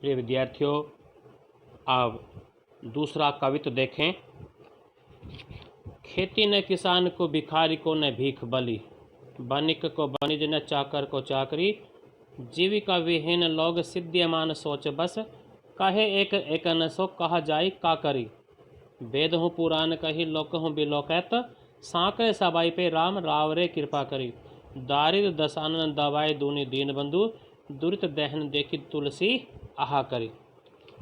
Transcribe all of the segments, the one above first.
प्रिय विद्यार्थियों, अब दूसरा कवित्व देखें। खेती न किसान को, भिखारी को न भीख बली, बनिक को बनिज न चाकर को चाकरी, जीविका विहीन लोग सिद्ध्यमान सोच बस, कहे एक एक न सो कहा जाई का करी। वेद हूँ पुराण कही लोक हूँ बिलोकैत, सांकरे सबाई पे राम रावरे कृपा करी। दारिद्र दशानन दवाए दूनी दीन बंधु, दुरित दहन देखी तुलसी आहा करी।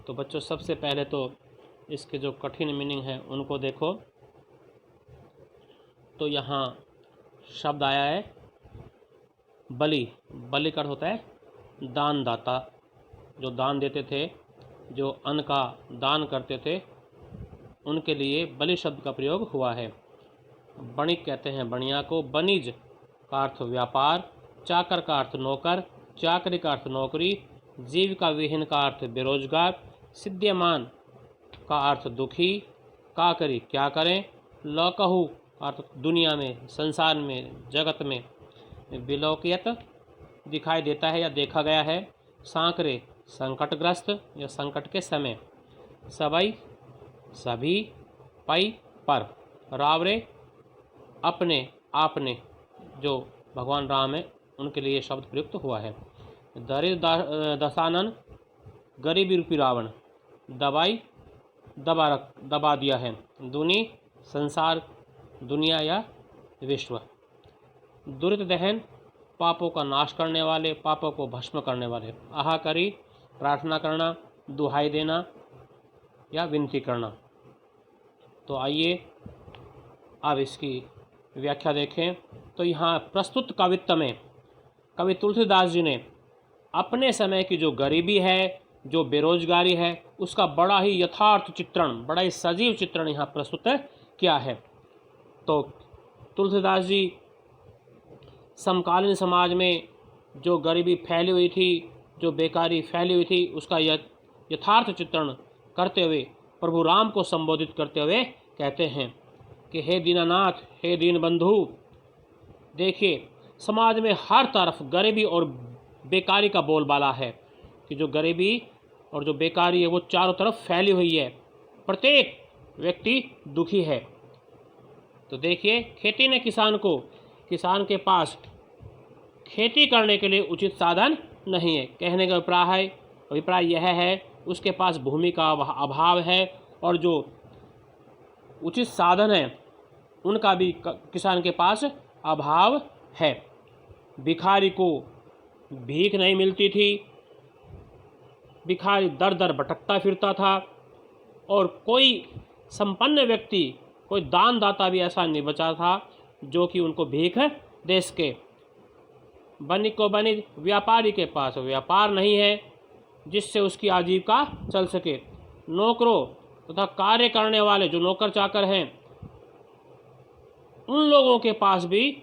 तो बच्चों, सबसे पहले तो इसके जो कठिन मीनिंग है उनको देखो। तो यहाँ शब्द आया है बलि। बलि का अर्थ होता है दान दाता, जो दान देते थे, जो अन्न का दान करते थे, उनके लिए बलि शब्द का प्रयोग हुआ है। बणिक कहते हैं बणिया को। बनिज का अर्थ व्यापार, चाकर का अर्थ नौकर, चाकरी का अर्थ नौकरी, जीविका विहीन का अर्थ बेरोजगार, सिद्ध्यमान का अर्थ दुखी, का करी क्या करें, लौकहु अर्थ दुनिया में, संसार में, जगत में, विलोकियत दिखाई देता है या देखा गया है, सांकरे संकटग्रस्त या संकट के समय, सबई सभी, पई पर, रावरे अपने आपने, जो भगवान राम है उनके लिए शब्द प्रयुक्त हुआ है। दरिद्र दशानन गरीबी रूपी रावण, दबाई दबा दिया है, दुनी संसार दुनिया या विश्व, दुरित दहन पापों का नाश करने वाले, पापों को भस्म करने वाले, आहा करी प्रार्थना करना, दुहाई देना या विनती करना। तो आइए अब इसकी व्याख्या देखें। तो यहाँ प्रस्तुत कवित्व में कवि तुलसीदास जी ने अपने समय की जो गरीबी है, जो बेरोजगारी है, उसका बड़ा ही यथार्थ चित्रण, बड़ा ही सजीव चित्रण यहाँ प्रस्तुत किया है। तो तुलसीदास जी समकालीन समाज में जो गरीबी फैली हुई थी, जो बेकारी फैली हुई थी, उसका यथार्थ चित्रण करते हुए प्रभु राम को संबोधित करते हुए कहते हैं कि हे दीनानाथ, हे दीन बंधु, देखिए समाज में हर तरफ गरीबी और बेकारी का बोलबाला है कि जो गरीबी और जो बेकारी है वो चारों तरफ फैली हुई है, प्रत्येक व्यक्ति दुखी है। तो देखिए, खेती ने किसान को, किसान के पास खेती करने के लिए उचित साधन नहीं है। कहने का अभिप्राय यह है उसके पास भूमि का अभाव है और जो उचित साधन है उनका भी किसान के पास अभाव है। भिखारी को भीख नहीं मिलती थी, भिखारी दर दर भटकता फिरता था और कोई संपन्न व्यक्ति, कोई दान दाता भी ऐसा नहीं बचा था जो कि उनको भीख दे सके। बनिक को बनिज, व्यापारी के पास व्यापार नहीं है जिससे उसकी आजीविका चल सके। नौकरों तथा कार्य करने वाले जो नौकर चाकर हैं, उन लोगों के पास भी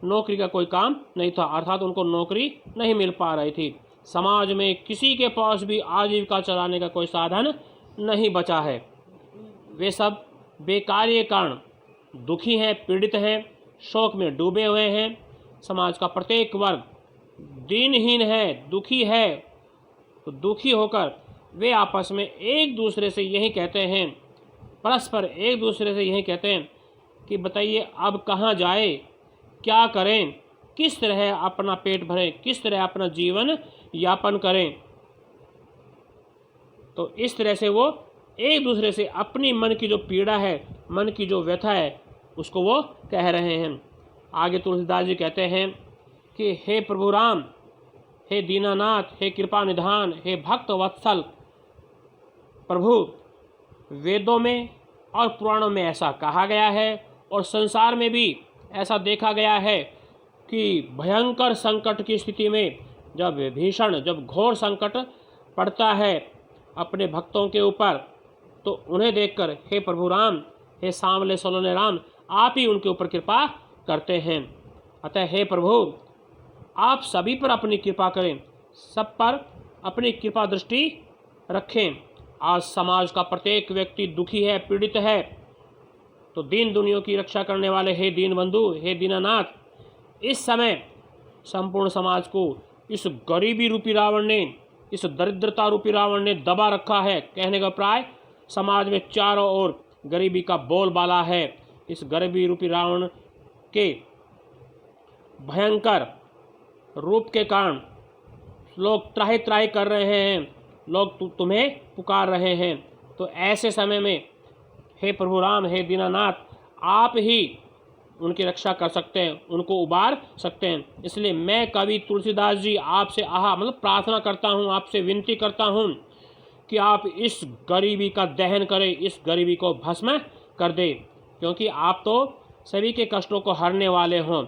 नौकरी का कोई काम नहीं था, अर्थात उनको नौकरी नहीं मिल पा रही थी। समाज में किसी के पास भी आजीविका चलाने का कोई साधन नहीं बचा है। वे सब बेकारी के कारण दुखी हैं, पीड़ित हैं, शोक में डूबे हुए हैं। समाज का प्रत्येक वर्ग दीनहीन है, दुखी है। तो दुखी होकर वे आपस में एक दूसरे से यही कहते हैं, परस्पर एक दूसरे से यही कहते हैं कि बताइए अब कहाँ जाए, क्या करें, किस तरह अपना पेट भरें, किस तरह अपना जीवन यापन करें। तो इस तरह से वो एक दूसरे से अपनी मन की जो पीड़ा है, मन की जो व्यथा है, उसको वो कह रहे हैं। आगे तुलसीदास जी कहते हैं कि हे प्रभु राम, हे दीनानाथ, हे कृपा निधान, हे भक्त वत्सल प्रभु, वेदों में और पुराणों में ऐसा कहा गया है और संसार में भी ऐसा देखा गया है कि भयंकर संकट की स्थिति में जब घोर संकट पड़ता है अपने भक्तों के ऊपर, तो उन्हें देखकर हे प्रभु राम, हे सांवले सलोने राम, आप ही उनके ऊपर कृपा करते हैं। अतः हे प्रभु, आप सभी पर अपनी कृपा करें, सब पर अपनी कृपा दृष्टि रखें। आज समाज का प्रत्येक व्यक्ति दुखी है, पीड़ित है। तो दीन दुनिया की रक्षा करने वाले हे दीन बंधु, हे दीनानाथ, इस समय संपूर्ण समाज को इस गरीबी रूपी रावण ने, इस दरिद्रता रूपी रावण ने दबा रखा है। कहने का प्राय समाज में चारों ओर गरीबी का बोलबाला है। इस गरीबी रूपी रावण के भयंकर रूप के कारण लोग त्राहि त्राहि कर रहे हैं, लोग तुम्हें पुकार रहे हैं। तो ऐसे समय में हे प्रभु राम, हे दीनानाथ, आप ही उनकी रक्षा कर सकते हैं, उनको उबार सकते हैं। इसलिए मैं कवि तुलसीदास जी आपसे प्रार्थना करता हूँ, आपसे विनती करता हूँ कि आप इस गरीबी का दहन करें, इस गरीबी को भस्म कर दे, क्योंकि आप तो सभी के कष्टों को हरने वाले हों।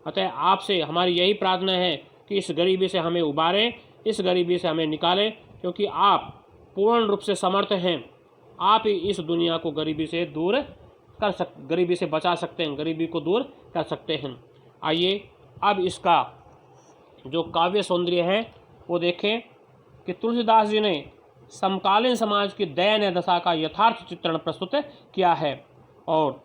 अतः आपसे हमारी यही प्रार्थना है कि इस गरीबी से हमें उबारें, इस गरीबी से हमें निकालें, क्योंकि आप पूर्ण रूप से समर्थ हैं। आप ही इस दुनिया को गरीबी से दूर गरीबी से बचा सकते हैं, गरीबी को दूर कर सकते हैं। आइए अब इसका जो काव्य सौंदर्य है वो देखें कि तुलसीदास जी ने समकालीन समाज की दयनीय दशा का यथार्थ चित्रण प्रस्तुत किया है। और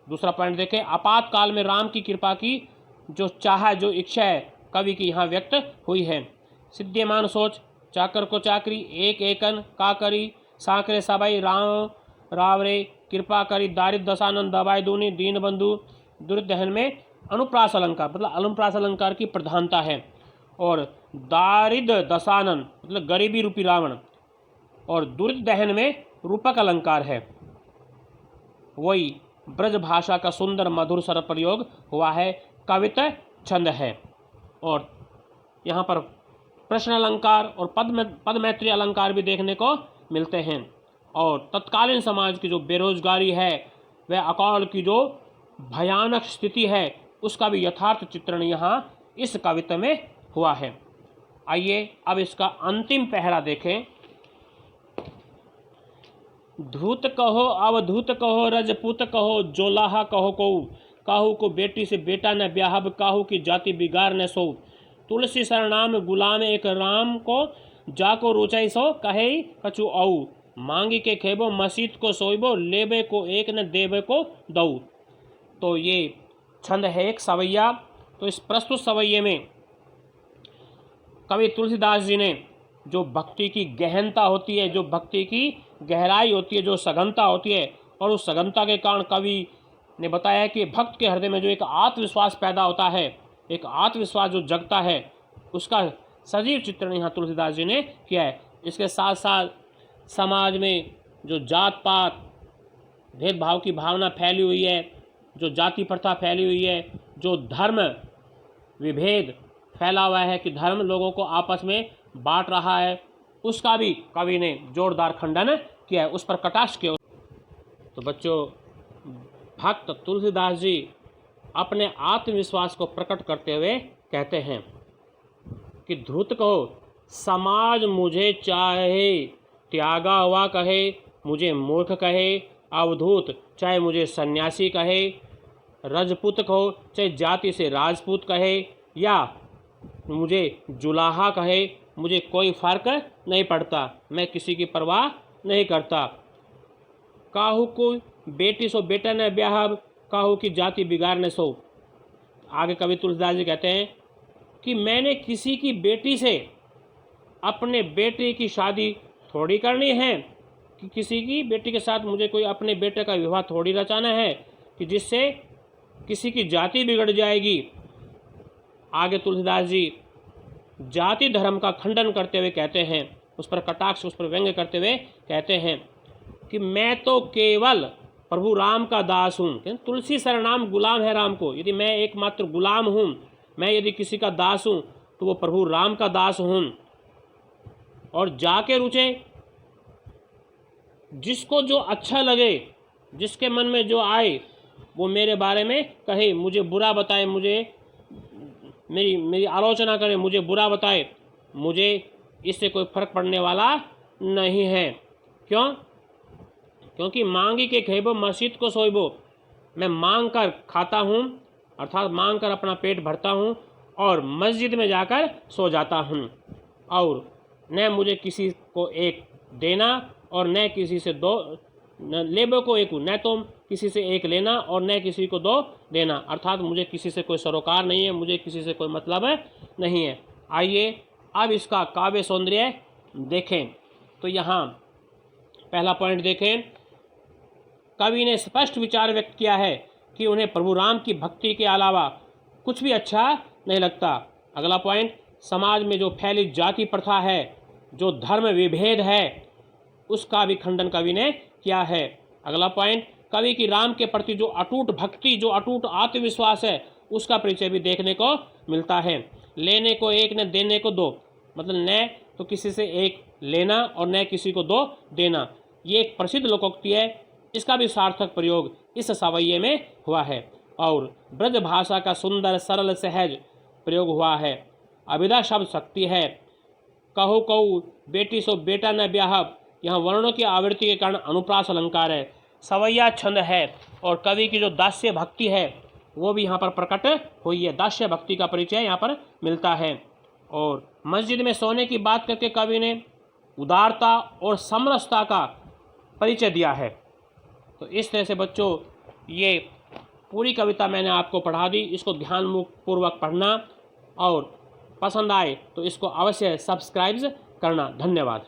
दूसरा पॉइंट देखें, आपातकाल में राम की कृपा की जो चाह, जो इच्छा है, कवि की यहाँ व्यक्त हुई है। सिद्धिमान सोच चाकर को चाकरी, एक एकन का करी, साकरे सबाई राम रावरे, कृपा करी दारिद्र दशानंद दबाई दूनी, दीन बंधु दुर्दहन में अनुप्रास अलंकार, अनुप्रास अलंकार की प्रधानता है। और दारिद्र दशानन गरीबी रूपी रावण, और दुर्दहन में रूपक अलंकार है। वही ब्रज भाषा का सुंदर मधुर स्वर प्रयोग हुआ है, कविता छंद है। और यहाँ पर प्रश्न अलंकार और पदमैत्री अलंकार भी देखने को मिलते हैं। और तत्कालीन समाज की जो बेरोजगारी है, वह अकाल की जो भयानक स्थिति है, उसका भी यथार्थ चित्रण यहाँ इस कविता में हुआ है। आइए अब इसका अंतिम पहरा देखें। धूत कहो अवधूत कहो, रजपूत कहो, जोलाहा कहो को, काहू को बेटी से बेटा न ब्याहब, काहू की जाति बिगाड़ न सो, तुलसी सरनाम गुलाम एक राम को, जाको रुचाई सो कहे कछु औ, मांगी के खेबो मसीत को सोइबो, लेबे को एक न देबे को दऊ। तो ये छंद है एक सवैया। तो इस प्रस्तुत सवैये में कवि तुलसीदास जी ने जो भक्ति की गहनता होती है, जो भक्ति की गहराई होती है, जो सघनता होती है, और उस सघनता के कारण कवि ने बताया कि भक्त के हृदय में जो एक आत्मविश्वास पैदा होता है, एक आत्मविश्वास जो जगता है, उसका सजीव चित्रण यहाँ तुलसीदास जी ने किया है। इसके साथ साथ समाज में जो जात पात भेदभाव की भावना फैली हुई है, जो जाति प्रथा फैली हुई है, जो धर्म विभेद फैला हुआ है कि धर्म लोगों को आपस में बांट रहा है, उसका भी कवि ने जोरदार खंडन किया है, उस पर कटाक्ष किया। तो बच्चों, भक्त तुलसीदास जी अपने आत्मविश्वास को प्रकट करते हुए कहते हैं कि धूत कहो समाज मुझे चाहे त्यागा हुआ कहे, मुझे मूर्ख कहे, अवधूत चाहे मुझे सन्यासी कहे, रजपूत कहो चाहे जाति से राजपूत कहे, या मुझे जुलाहा कहे, मुझे कोई फर्क नहीं पड़ता, मैं किसी की परवाह नहीं करता। काहू को बेटी सो बेटा न ब्याह, काहू की जाति बिगाड़ न सो। आगे कवि तुलसीदास जी कहते हैं कि मैंने किसी की बेटी से अपने बेटे की शादी थोड़ी करनी है, कि किसी की बेटी के साथ मुझे कोई अपने बेटे का विवाह थोड़ी रचाना है कि जिससे किसी की जाति बिगड़ जाएगी। आगे तुलसीदास जी जाति धर्म का खंडन करते हुए कहते हैं, उस पर कटाक्ष, उस पर व्यंग्य करते हुए कहते हैं कि मैं तो केवल प्रभु राम का दास हूँ। तुलसी सरनाम गुलाम है राम को। यदि मैं एकमात्र गुलाम हूँ, मैं यदि किसी का दास हूँ, तो वो प्रभु राम का दास हूँ। और जाके रुचे, जिसको जो अच्छा लगे, जिसके मन में जो आए, वो मेरे बारे में कहे, मुझे बुरा बताए, मुझे मेरी आलोचना करे, मुझे बुरा बताए, मुझे इससे कोई फर्क पड़ने वाला नहीं है। क्यों? क्योंकि मांगी के खेबो मस्जिद को सोइबो, मैं मांग कर खाता हूँ, अर्थात मांग कर अपना पेट भरता हूँ और मस्जिद में जाकर सो जाता हूँ। और न मुझे किसी को एक देना और न किसी से दो, न लेबो को एक, न तो किसी से एक लेना और न किसी को दो देना, अर्थात मुझे किसी से कोई सरोकार नहीं है, मुझे किसी से कोई मतलब नहीं है। आइए अब इसका काव्य सौंदर्य देखें तो यहाँ पहला पॉइंट देखें, कवि ने स्पष्ट विचार व्यक्त किया है कि उन्हें प्रभु राम की भक्ति के अलावा कुछ भी अच्छा नहीं लगता। अगला पॉइंट, समाज में जो फैली जाति प्रथा है, जो धर्म विभेद है, उसका भी खंडन कवि ने किया है। अगला पॉइंट, कवि की राम के प्रति जो अटूट भक्ति, जो अटूट आत्मविश्वास है, उसका परिचय भी देखने को मिलता है। लेने को एक न देने को दो, मतलब न तो किसी से एक लेना और न किसी को दो देना, ये एक प्रसिद्ध लोकोक्ति है। इसका भी सार्थक प्रयोग इस सवैये में हुआ है और ब्रज भाषा का सुंदर सरल सहज प्रयोग हुआ है। अभिधा शब्द शक्ति है। कहु कहु बेटी सो बेटा न ब्याहब, यहाँ वर्णों की आवृत्ति के कारण अनुप्रास अलंकार है। सवैया छंद है और कवि की जो दास्य भक्ति है वो भी यहाँ पर प्रकट हुई है। दास्य भक्ति का परिचय यहाँ पर मिलता है। और मस्जिद में सोने की बात करके कवि ने उदारता और समरसता का परिचय दिया है। तो इस तरह से बच्चों ये पूरी कविता मैंने आपको पढ़ा दी। इसको ध्यानपूर्वक पढ़ना और पसंद आए तो इसको अवश्य सब्सक्राइब करना। धन्यवाद।